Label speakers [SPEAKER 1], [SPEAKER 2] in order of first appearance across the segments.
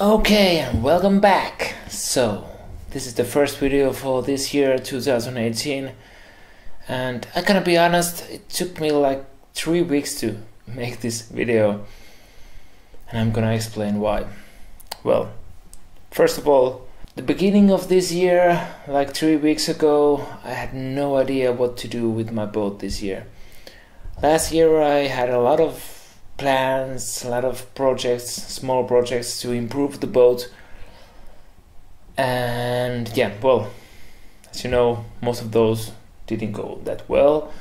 [SPEAKER 1] Okay, and welcome back. So, this is the first video for this year, 2018, and I gotta be honest, it took me like 3 weeks to make this video, and I'm gonna explain why. Well, first of all, the beginning of this year, like 3 weeks ago, I had no idea what to do with my boat this year. Last year I had a lot of plans, a lot of projects, small projects to improve the boat, and yeah, well, as you know, most of those didn't go that well,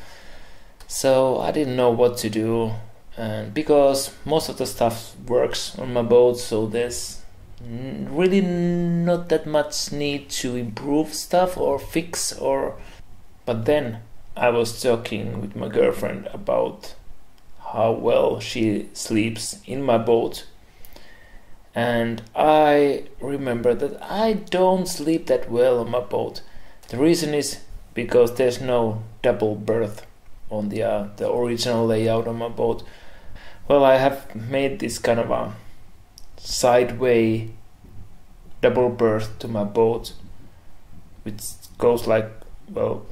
[SPEAKER 1] so I didn't know what to do. And because most of the stuff works on my boat, so there's really not that much need to improve stuff or fix. But then I was talking with my girlfriend about how well she sleeps in my boat, and I remember that I don't sleep that well on my boat. The reason is because there's no double berth on the original layout on my boat. Well, I have made this kind of a sideway double berth to my boat, which goes like, well,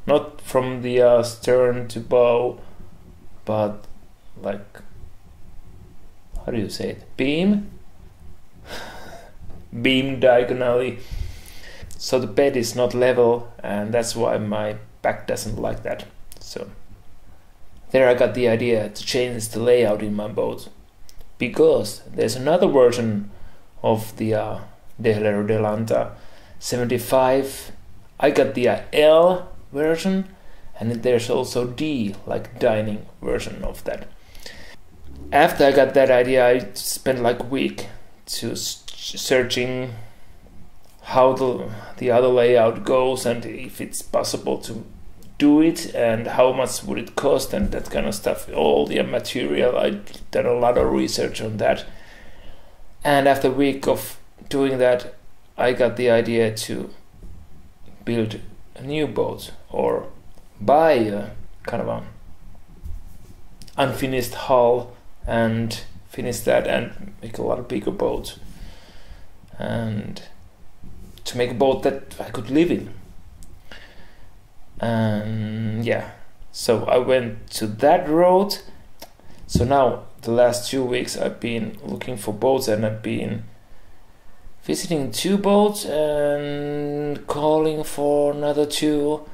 [SPEAKER 1] not from the stern to bow, but like, how do you say it? Beam diagonally. So the bed is not level, and that's why my back doesn't like that. So there I got the idea to change the layout in my boat, because there's another version of the Dehler Delanta 75. I got the L version, and there's also D, like dining version of that. After I got that idea, I spent like a week to searching how the other layout goes, and if it's possible to do it, and how much would it cost, and that kind of stuff. All the material, I did a lot of research on that. And after a week of doing that, I got the idea to build a new boat, or buy a kind of a unfinished hull and finish that and make a lot of bigger boats, and to make a boat that I could live in. And yeah, so I went to that road. So now the last 2 weeks I've been looking for boats, and I've been visiting 2 boats and calling for another 2.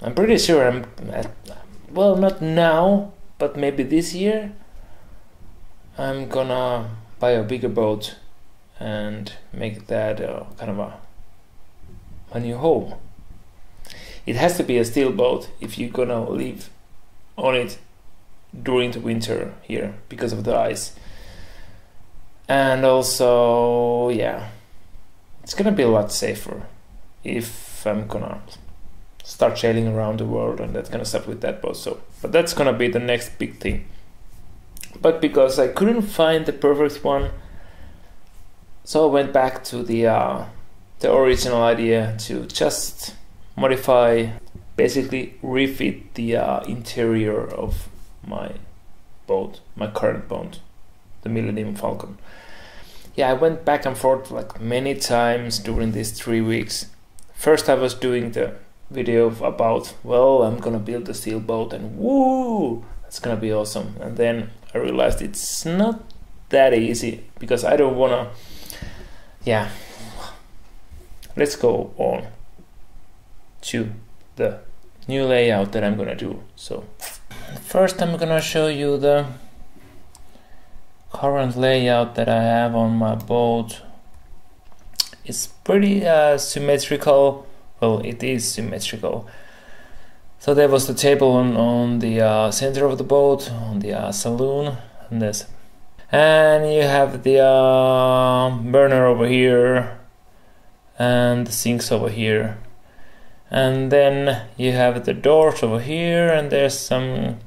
[SPEAKER 1] I'm pretty sure I'm well, not now, but maybe this year I'm gonna buy a bigger boat and make that kind of a new home. It has to be a steel boat if you're gonna live on it during the winter here because of the ice. And also, yeah, it's gonna be a lot safer if I'm gonna start sailing around the world and that kind of stuff with that boat. So, but that's gonna be the next big thing. But because I couldn't find the perfect one, so I went back to the original idea to just modify, basically refit the interior of my boat, my current boat, the Millennium Falcon. Yeah, I went back and forth like many times during these 3 weeks. First I was doing the video about, well, I'm gonna build a steel boat and woo, it's gonna be awesome. And then I realized it's not that easy, because I don't wanna, yeah. Let's go on to the new layout that I'm gonna do. So first I'm gonna show you the current layout that I have on my boat. It's pretty symmetrical. Well, it is symmetrical. So there was the table on the center of the boat, on the saloon, and this. And you have the burner over here, and the sinks over here. And then you have the doors over here, and there's some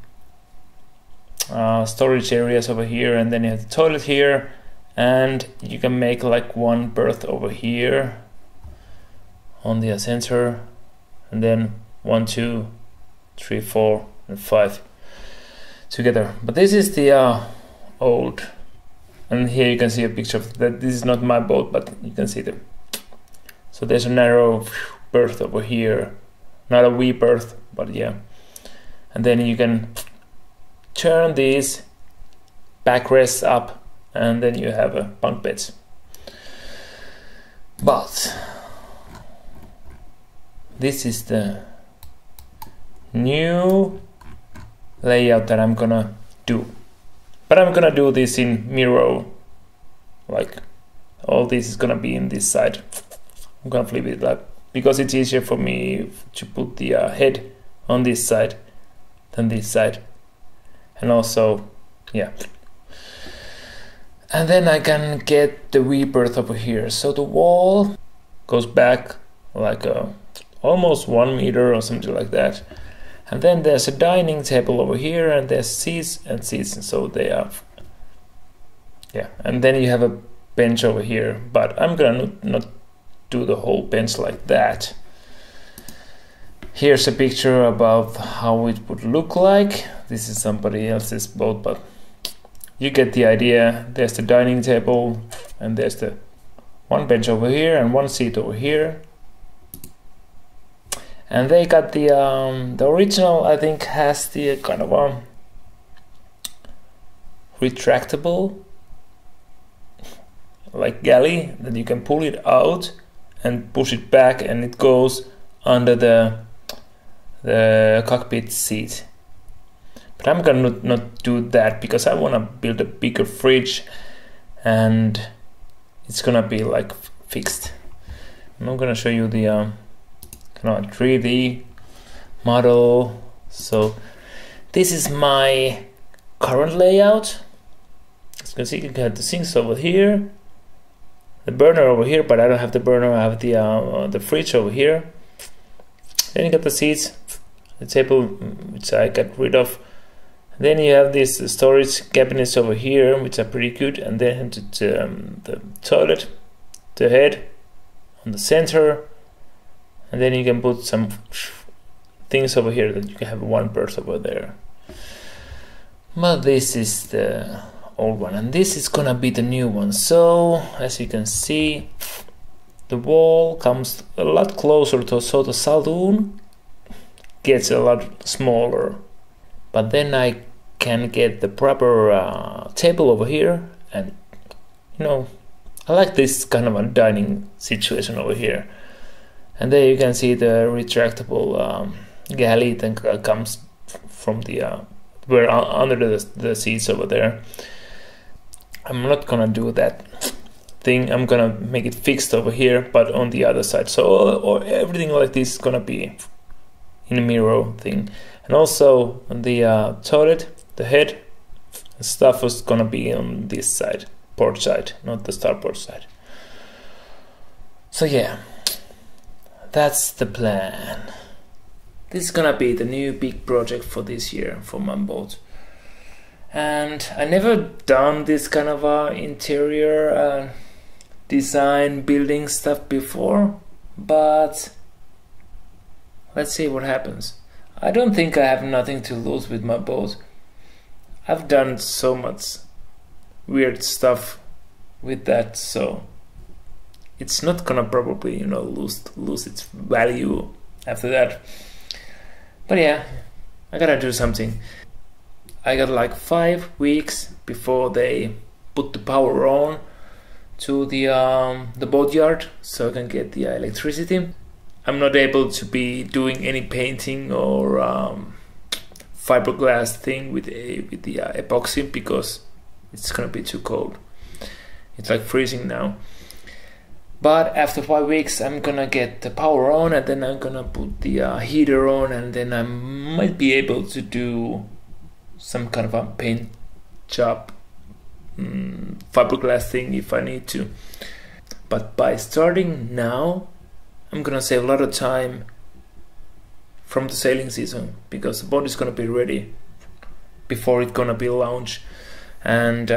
[SPEAKER 1] storage areas over here, and then you have the toilet here, and you can make like one berth over here on the center, and then 1, 2, 3, 4, and 5 together. But this is the old And here you can see a picture of that. This is not my boat, but you can see them. So there's a narrow berth over here, not a wee berth, but yeah. And then you can turn these backrests up, and then you have a bunk beds. But this is the new layout that I'm gonna do. But I'm gonna do this in Miro. Like all this is gonna be in this side. I'm gonna flip it up because it's easier for me to put the head on this side than this side. And also, yeah. And then I can get the wee berth over here. So the wall goes back like almost 1 meter or something like that. And then there's a dining table over here, and there's seats and seats, and so they are, yeah. And then you have a bench over here, but I'm gonna not do the whole bench like that. Here's a picture about how it would look like. This is somebody else's boat, but you get the idea. There's the dining table, and there's the one bench over here and one seat over here. And they got the original, I think, has the kind of a retractable like galley that you can pull it out and push it back, and it goes under the cockpit seat. But I'm gonna not do that because I want to build a bigger fridge, and it's gonna be like fixed. I'm gonna show you the 3D model. So this is my current layout. As you can see, you got the sinks over here, the burner over here, but I don't have the burner. I have the fridge over here. Then you got the seats, the table, which I got rid of. Then you have these storage cabinets over here, which are pretty good, and then the toilet, the head on the center. And then you can put some things over here that you can have one berth over there. But this is the old one, and this is gonna be the new one. So as you can see, the wall comes a lot closer to, so the saloon gets a lot smaller. But then I can get the proper table over here, and you know, I like this kind of a dining situation over here. And there you can see the retractable galley that comes from the where under the seats over there. I'm not gonna do that thing. I'm gonna make it fixed over here, but on the other side. So or everything like this is gonna be in a mirror thing. And also the toilet, the head, the stuff was gonna be on this side, port side, not the starboard side. So yeah. That's the plan. This is gonna be the new big project for this year for my boat. And I never done this kind of interior design building stuff before, but let's see what happens. I don't think I have nothing to lose with my boat. I've done so much weird stuff with that, so it's not gonna probably, you know, lose its value after that. But yeah, I gotta do something. I got like 5 weeks before they put the power on to the boatyard, so I can get the electricity. I'm not able to be doing any painting or fiberglass thing with the epoxy because it's gonna be too cold. It's like freezing now. But after 5 weeks, I'm gonna get the power on, and then I'm gonna put the heater on, and then I might be able to do some kind of a paint job, fiberglass thing if I need to. But by starting now, I'm gonna save a lot of time from the sailing season because the boat is gonna be ready before it's gonna be launched, and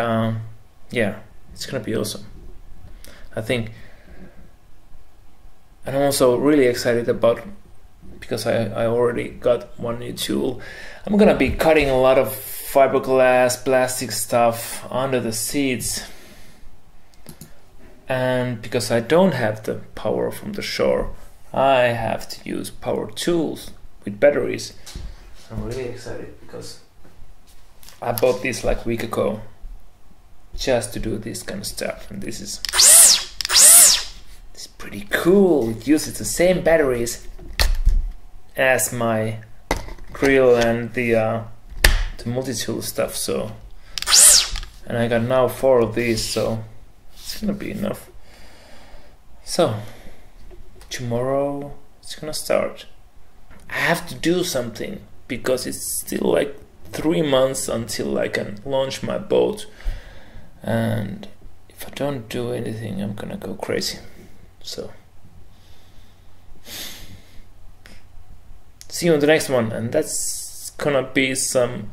[SPEAKER 1] yeah, it's gonna be awesome, I think. And I'm also really excited about, because I already got one new tool. I'm gonna be cutting a lot of fiberglass, plastic stuff under the seats And because I don't have the power from the shore, I have to use power tools with batteries. I'm really excited because I bought this like a week ago just to do this kind of stuff, and this is pretty cool. It uses the same batteries as my grill and the multi-tool stuff, so, and I got now 4 of these, so it's gonna be enough. So tomorrow it's gonna start. I have to do something because it's still like 3 months until I can launch my boat, and if I don't do anything I'm gonna go crazy. So see you on the next one, and that's gonna be some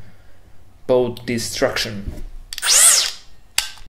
[SPEAKER 1] boat destruction.